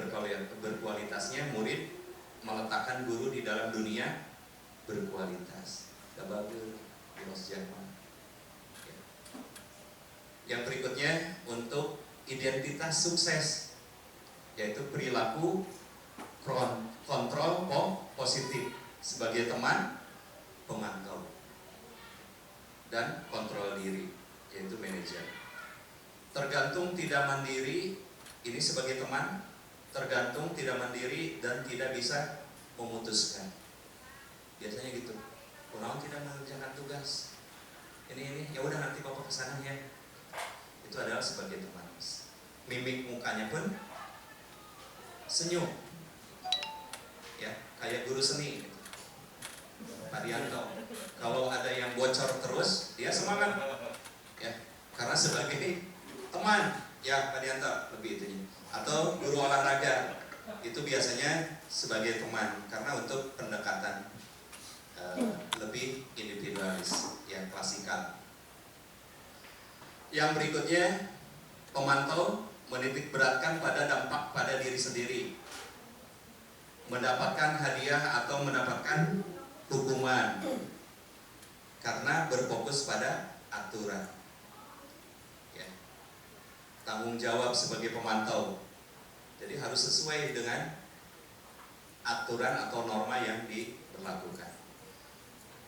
berkualitasnya, murid meletakkan guru di dalam dunia berkualitas. Yang berikutnya, untuk identitas sukses, yaitu perilaku kontrol positif sebagai teman, pemantau, dan kontrol diri, yaitu manajer. Tergantung tidak mandiri, ini sebagai teman, tergantung tidak mandiri dan tidak bisa memutuskan. Biasanya gitu, kunaon tidak mengerjakan tugas, ini ya udah nanti bapak kesana ya. Itu adalah sebagai teman. Mimik mukanya pun senyum, ya kayak guru seni gitu. Pak Dianto, kalau ada yang bocor terus, dia semangat, ya, karena sebagai teman, ya Pak Dianto lebih itunya. Atau guru olahraga, itu biasanya sebagai teman, karena untuk pendekatan lebih individualis, yang klasikal. Yang berikutnya, pemantau menitik beratkan pada dampak pada diri sendiri, mendapatkan hadiah atau mendapatkan hukuman karena berfokus pada aturan. Ya. Tanggung jawab sebagai pemantau, jadi harus sesuai dengan aturan atau norma yang diberlakukan.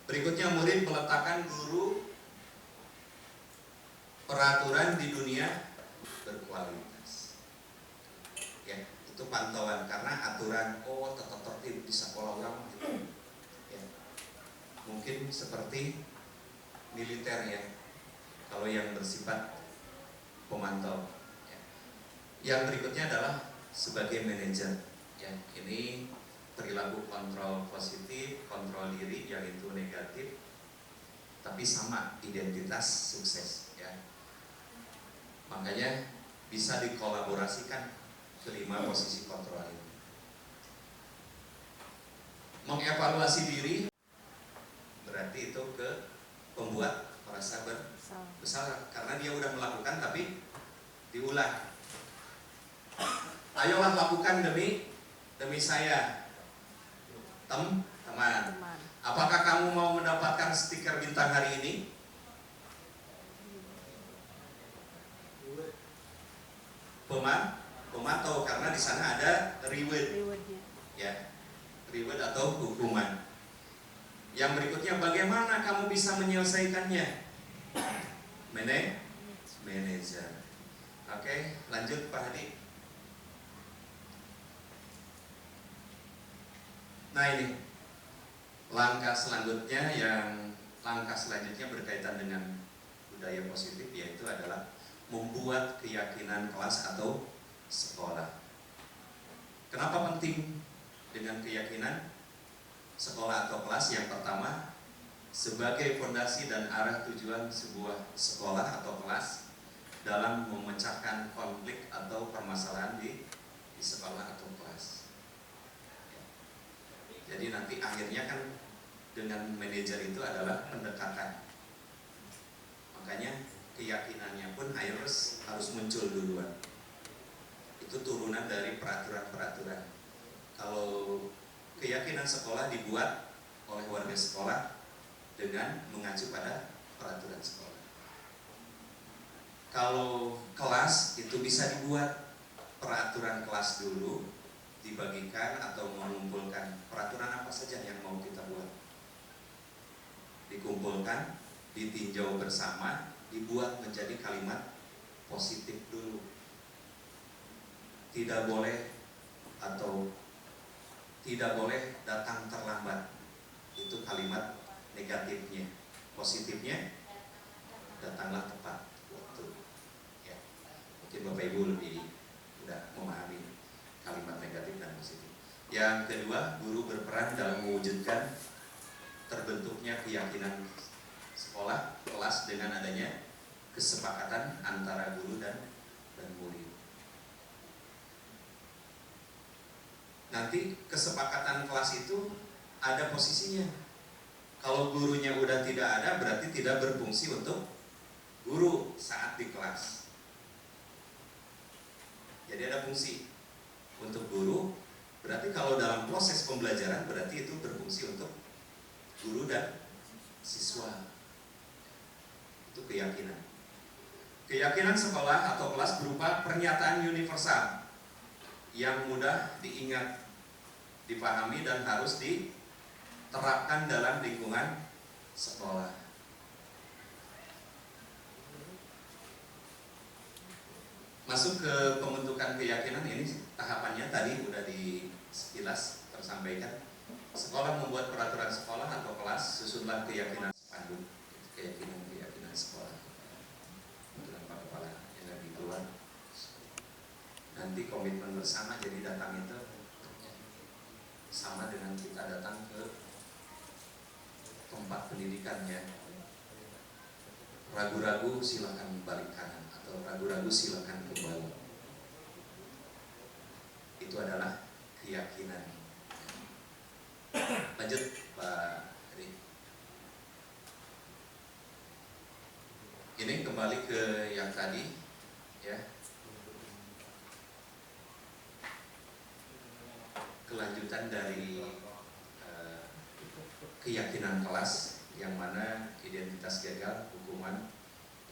Berikutnya, murid meletakkan guru peraturan di dunia berkualitas. Ya, itu pantauan karena aturan tetap tertib di sekolah orang gitu. Ya. Mungkin seperti militer ya, kalau yang bersifat pemantau. Ya. Yang berikutnya adalah sebagai manajer. Ya, ini perilaku kontrol positif, kontrol diri yang itu negatif, tapi sama identitas sukses. Ya. Makanya bisa dikolaborasikan kelima posisi kontrol ini. Mengevaluasi diri berarti itu ke pembuat merasa bersalah karena dia udah melakukan tapi diulang. Ayolah lakukan demi saya, teman. Apakah kamu mau mendapatkan stiker bintang hari ini? memantau karena di sana ada reward, ya, reward atau hukuman. Yang berikutnya, bagaimana kamu bisa menyelesaikannya? Manager. Oke, lanjut Pak Hadi. Nah ini langkah selanjutnya berkaitan dengan budaya positif, yaitu adalah membuat keyakinan kelas atau sekolah. Kenapa penting dengan keyakinan sekolah atau kelas? Yang pertama, sebagai fondasi dan arah tujuan sebuah sekolah atau kelas dalam memecahkan konflik atau permasalahan di sekolah atau kelas. Jadi nanti akhirnya kan dengan manajer itu adalah pendekatan. Makanya keyakinannya pun harus muncul duluan. Itu turunan dari peraturan-peraturan. Kalau keyakinan sekolah dibuat oleh warga sekolah dengan mengacu pada peraturan sekolah. Kalau kelas itu bisa dibuat peraturan kelas dulu, dibagikan atau mengumpulkan peraturan apa saja yang mau kita buat, dikumpulkan, ditinjau bersama, dibuat menjadi kalimat positif dulu. Tidak boleh datang terlambat. Itu kalimat negatifnya. Positifnya, datanglah tepat waktu. Ya. Mungkin Bapak Ibu lebih mudah memahami kalimat negatif dan positif. Yang kedua, guru berperan dalam mewujudkan terbentuknya keyakinan sekolah, kelas dengan adanya kesepakatan antara guru dan murid. Nanti kesepakatan kelas itu ada posisinya. Kalau gurunya udah tidak ada, berarti tidak berfungsi untuk guru saat di kelas. Jadi ada fungsi untuk guru, berarti kalau dalam proses pembelajaran berarti itu berfungsi untuk guru dan siswa. Itu keyakinan. Keyakinan sekolah atau kelas berupa pernyataan universal yang mudah diingat, dipahami dan harus diterapkan dalam lingkungan sekolah. Masuk ke pembentukan keyakinan, ini tahapannya tadi udah di sekilas tersampaikan. Sekolah membuat peraturan sekolah atau kelas, susunlah keyakinan pandu, keyakinan sekolah. Peraturan Pak Kepala yang lagi keluar. Nanti komitmen bersama, jadi datang itu sama dengan kita datang ke tempat pendidikannya. Ragu-ragu silakan balik kanan, atau ragu-ragu silakan kembali. Itu adalah keyakinan. Lanjut Pak Heri. Ini kembali ke yang tadi, ya. Kelanjutan dari keyakinan kelas, yang mana identitas gagal, hukuman,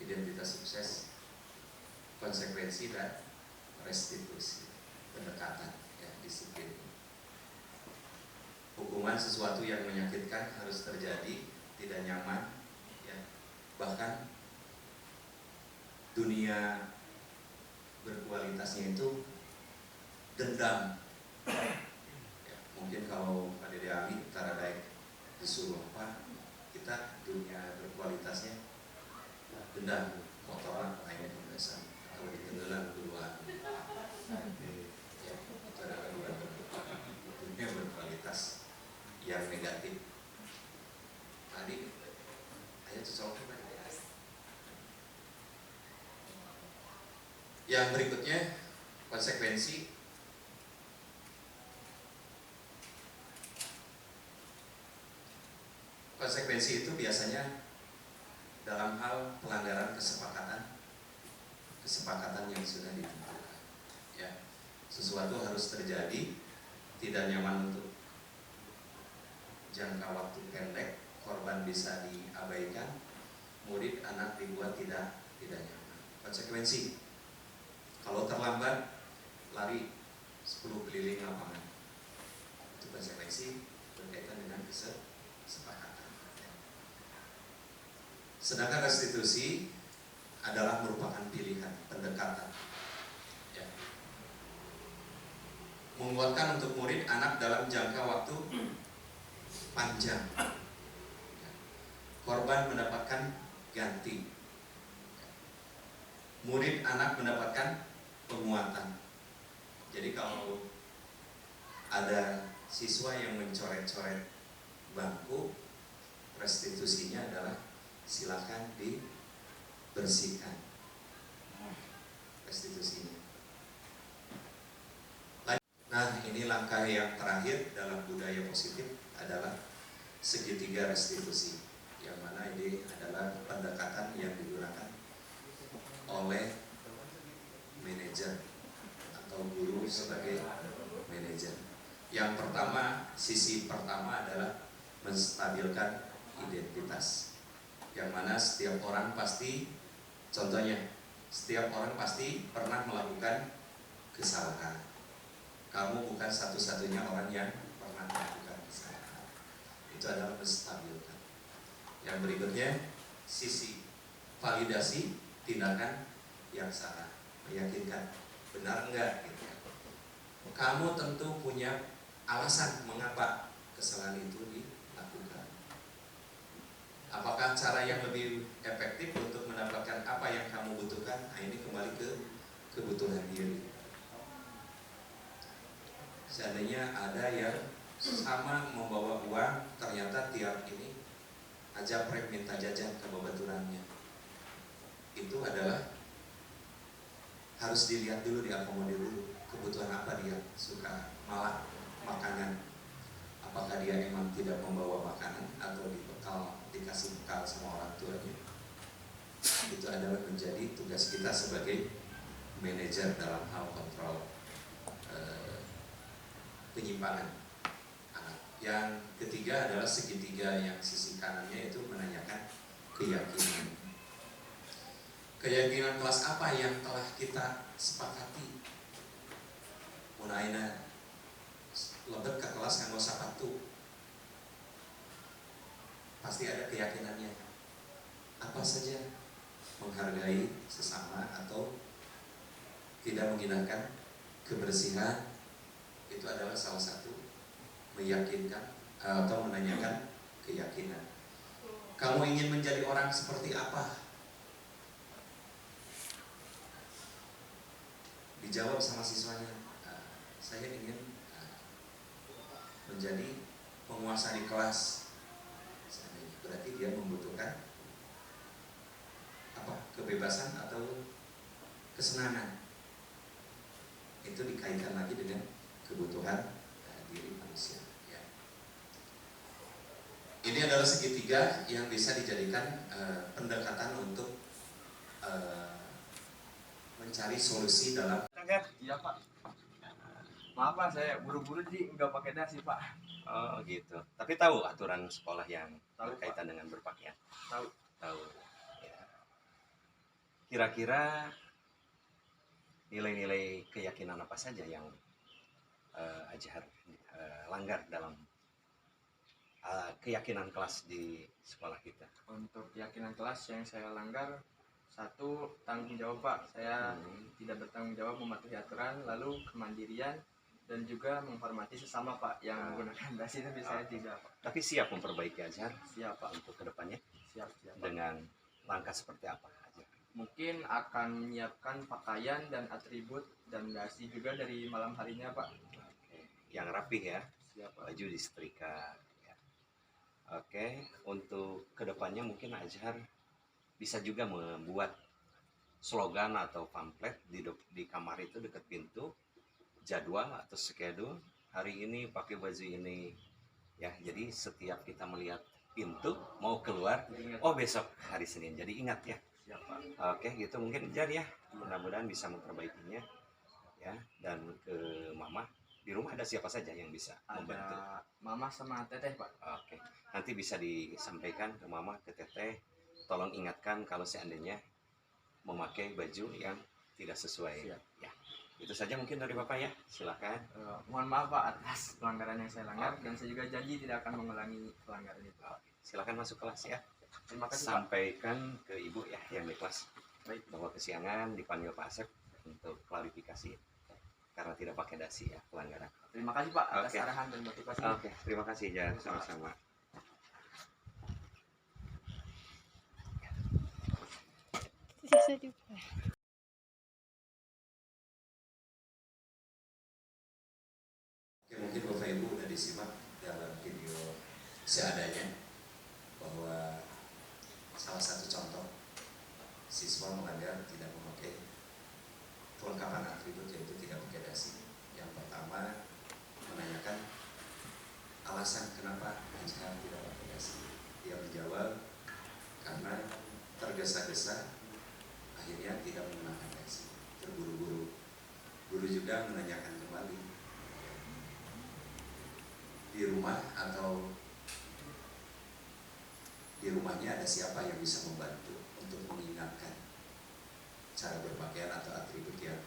identitas sukses, konsekuensi dan restitusi, pendekatan, ya, disiplin. Hukuman sesuatu yang menyakitkan harus terjadi, tidak nyaman, ya. Bahkan dunia berkualitasnya itu dendam. Ya, mungkin kalau Pak Dede Ali Taradaik disuruh apa, kita dunia berkualitasnya dendam, kotoran lainnya kebiasaan atau ditenggelam duluan. Ya, itu adalah dunia berkualitas yang negatif. Tadi ayat sesuatu Pak. Yang berikutnya konsekuensi. Konsekuensi itu biasanya dalam hal pelanggaran kesepakatan yang sudah ditentukan. Ya, sesuatu harus terjadi, tidak nyaman untuk jangka waktu pendek, korban bisa diabaikan, murid anak dibuat tidak nyaman. Konsekuensi, kalau terlambat lari 10 keliling lapangan. Itu kan seleksi berkaitan dengan kesepakatan. Sedangkan restitusi adalah merupakan pilihan pendekatan. Ya. Menguatkan untuk murid anak dalam jangka waktu panjang. Ya. Korban mendapatkan ganti. Ya. Murid anak mendapatkan penguatan. Jadi kalau ada siswa yang mencoret-coret bangku, restitusinya adalah silakan dibersihkan restitusinya. Nah, ini langkah yang terakhir dalam budaya positif adalah segitiga restitusi, yang mana ini adalah pendekatan yang digunakan oleh manajer atau guru sebagai manajer. Yang pertama, sisi pertama adalah menstabilkan identitas, yang mana setiap orang pasti, contohnya, setiap orang pasti pernah melakukan kesalahan. Kamu bukan satu-satunya orang yang pernah melakukan kesalahan. Itu adalah menstabilkan. Yang berikutnya, sisi validasi tindakan yang salah, meyakinkan benar enggak gitu. Kamu tentu punya alasan mengapa kesalahan itu dilakukan. Apakah cara yang lebih efektif untuk mendapatkan apa yang kamu butuhkan? Nah, ini kembali ke kebutuhan diri. Seandainya ada yang sama membawa uang, ternyata tiap ini aja prep minta jajan ke babaturannya, itu adalah harus dilihat dulu, diakomodir dulu kebutuhan apa dia suka, malah makanan. Apakah dia emang tidak membawa makanan atau dikasih bekal sama orang tuanya. Itu adalah menjadi tugas kita sebagai manajer dalam hal kontrol penyimpangan anak. Yang ketiga adalah segitiga yang sisi kanannya itu menanyakan keyakinan. Keyakinan kelas apa yang telah kita sepakati? Munaina lebet ke kelas nganggo sapatu. Pasti ada keyakinannya. Apa saja? Menghargai sesama atau tidak menghindarkan kebersihan. Itu adalah salah satu meyakinkan atau menanyakan keyakinan. Kamu ingin menjadi orang seperti apa? Dijawab sama siswanya, saya ingin menjadi penguasa di kelas. Berarti dia membutuhkan apa? Kebebasan atau kesenangan. Itu dikaitkan lagi dengan kebutuhan diri manusia. Ya. Ini adalah segitiga yang bisa dijadikan pendekatan untuk mencari solusi dalam. Iya Pak. Maaf Pak, saya buru-buru sih nggak pakai dasi Pak. Oh gitu. Tapi tahu aturan sekolah yang Tahu, berkaitan dengan berpakaian? Tahu. Tahu. Ya. Kira-kira nilai-nilai keyakinan apa saja yang Azhar langgar dalam keyakinan kelas di sekolah kita? Untuk keyakinan kelas yang saya langgar, satu, tanggung jawab Pak. Saya tidak bertanggung jawab mematuhi aturan, lalu kemandirian dan juga menghormati sesama Pak yang menggunakan dasi, tapi saya tidak Pak. Tapi siap memperbaiki Azhar Siap Pak. untuk kedepannya Siap Pak. dengan langkah seperti apa Azhar? Mungkin akan menyiapkan pakaian dan atribut dan dasi juga dari malam harinya Pak. Yang rapih ya, Siap Pak. baju disetrika ya. Oke, untuk kedepannya mungkin Azhar bisa juga membuat slogan atau pamflet di kamar itu dekat pintu, jadwal atau schedule hari ini pakai baju ini ya. Jadi setiap kita melihat pintu mau keluar, oh besok hari Senin, jadi ingat ya. Siap Pak. Oke, gitu mungkin Jar ya. Mudah-mudahan bisa memperbaikinya ya. Dan ke Mama, di rumah ada siapa saja yang bisa membantu? Ada Mama sama Teteh Pak. Oke, nanti bisa disampaikan ke Mama, ke Teteh, tolong ingatkan kalau seandainya memakai baju yang tidak sesuai. Siap. Ya. Itu saja mungkin dari Bapak ya. Silakan. Mohon maaf Pak atas pelanggaran yang saya langgar, dan saya juga janji tidak akan mengulangi pelanggaran itu. Silakan masuk kelas ya. Terima kasih Pak. Sampaikan ke Ibu ya yang di kelas Baik. bahwa kesiangan dipanggil Pak Asep untuk klarifikasi karena tidak pakai dasi ya pelanggaran. Terima kasih Pak atas Oke. arahan dan motivasi. Oke, terima kasih Jan. Sama-sama. Sisa juga. Oke, mungkin Bapak Ibu sudah disimak dalam video seadanya bahwa salah satu contoh siswa melanggar tidak memakai kelengkapan atribut, yaitu tidak pakai dasi. Yang pertama menanyakan alasan kenapa Anjal tidak pakai dasi. Dia menjawab karena tergesa-gesa akhirnya tidak menggunakan dasi, terburu-buru. Guru juga menanyakan kembali di rumah atau di rumahnya ada siapa yang bisa membantu untuk mengingatkan cara berpakaian atau atribut yang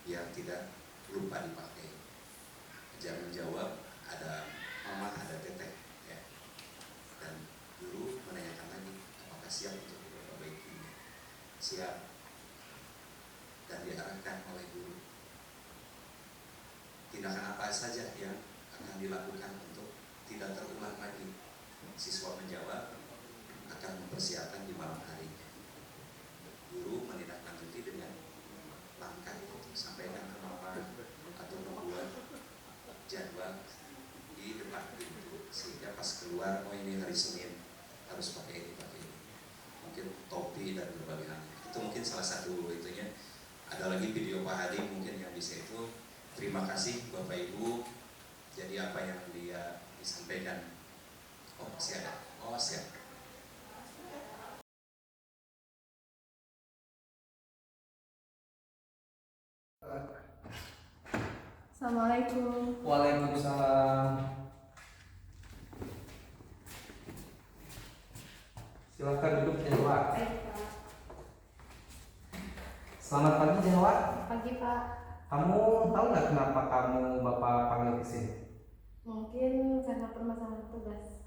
biar tidak lupa dipakai. Jangan menjawab ada mama, ada teteh ya. Dan guru menanyakan lagi, apakah siap untuk diperbaikinya? Siap. Dan diarahkan oleh guru tindakan apa saja yang akan dilakukan untuk tidak terulang lagi. Siswa menjawab akan mempersiapkan di malam harinya. Guru menindaklanjuti dengan langkah itu, sampaikan ke mama atau membuat jadwal di depan pintu sehingga pas keluar, oh ini hari Senin harus pakai ini, mungkin topi dan berbagai hal. Itu mungkin salah satu itunya. Ada lagi video Pak Hadi mungkin yang bisa itu. Terima kasih Bapak Ibu. Jadi apa yang dia disampaikan, oh masih ada, oh siap. Assalamualaikum. Waalaikumsalam. Silakan duduk Jawa. Baik Pak. Selamat pagi Jawa. Pagi Pak. Kamu tahu nggak kenapa kamu Bapak panggil ke sini? Mungkin karena permasalahan tugas.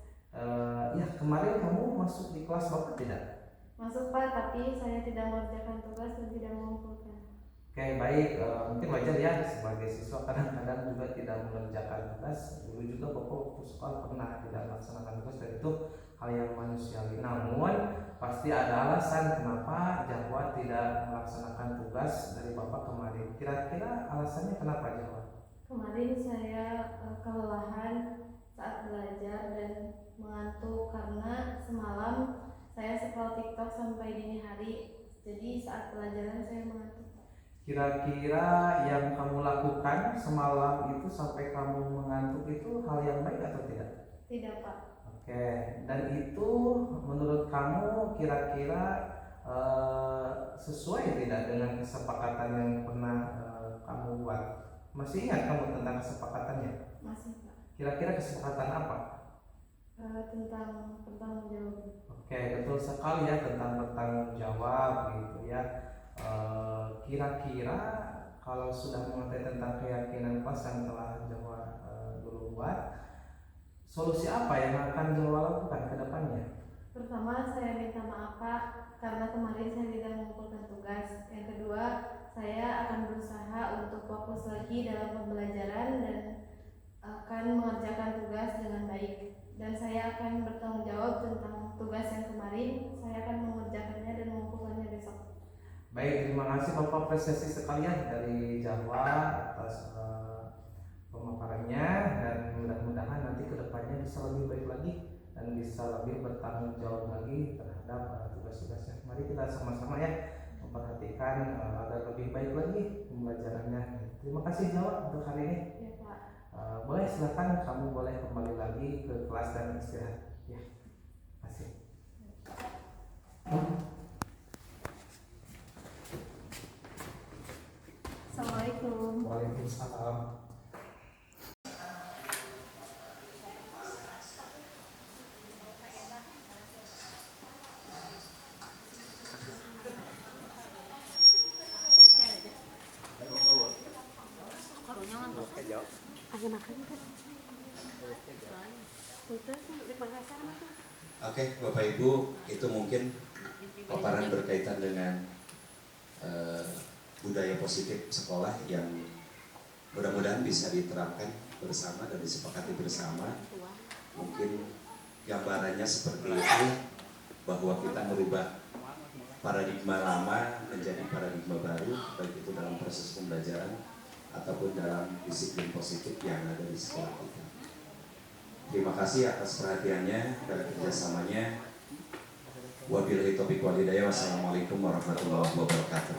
Ya kemarin kamu masuk di kelas Bapak tidak? Masuk Pak, tapi saya tidak mengerjakan tugas dan tidak mengumpulkan. Oke baik, mungkin wajar ya sebagai siswa kadang-kadang juga tidak mengerjakan tugas. Dulu juga Bapak waktu sekolah pernah tidak melaksanakan tugas, dan itu hal yang manusiawi. Namun pasti ada alasan kenapa Jawa tidak melaksanakan tugas dari Bapak kemarin. Kira-kira alasannya kenapa Jawa? Kemarin saya kelelahan saat belajar dan mengantuk karena semalam saya scroll TikTok sampai dini hari. Jadi saat pelajaran saya mengantuk. Kira-kira yang kamu lakukan semalam itu sampai kamu mengantuk itu hal yang baik atau tidak? Tidak Pak. Oke, dan itu menurut kamu kira-kira sesuai tidak dengan kesepakatan yang pernah kamu buat? Masih ingat kamu tentang kesepakatannya? Masih Pak. Kira-kira kesepakatan apa? Tentang bertanggung jawab. Oke, betul sekali ya, tentang bertanggung jawab gitu ya. Kira-kira kalau sudah mengerti tentang keyakinan kelas yang telah Jawa dulu buat, solusi apa yang akan Jawa lakukan ke depannya? Pertama, saya minta maaf Pak karena kemarin saya tidak mengumpulkan tugas. Yang kedua, saya akan berusaha untuk fokus lagi dalam pembelajaran dan akan mengerjakan tugas dengan baik. Dan saya akan bertanggung jawab tentang tugas yang kemarin. Saya akan mengerjakannya dan mengumpulkannya besok. Baik, terima kasih Bapak apresiasi sekalian dari Jawa atas pemaparannya, dan mudah-mudahan nanti kedepannya bisa lebih baik lagi dan bisa lebih bertanggung jawab lagi terhadap tugas-tugasnya. Mari kita sama-sama ya memperhatikan agar lebih baik lagi pembelajarannya. Terima kasih Jawa untuk hari ini. Ya Pak. Boleh silakan, kamu boleh kembali lagi ke kelas dan istirahat. Ya, terima kasih. Assalamualaikum. Waalaikumsalam. Oke, Bapak Ibu, itu mungkin paparan berkaitan dengan budaya positif sekolah yang mudah-mudahan bisa diterapkan bersama dan disepakati bersama. Mungkin gambarannya seperti itu, bahwa kita merubah paradigma lama menjadi paradigma baru, baik itu dalam proses pembelajaran ataupun dalam disiplin positif yang ada di sekolah kita. Terima kasih atas perhatiannya dan kerjasamanya. Wabillahi taufiq wal hidayah. Wassalamualaikum warahmatullahi wabarakatuh.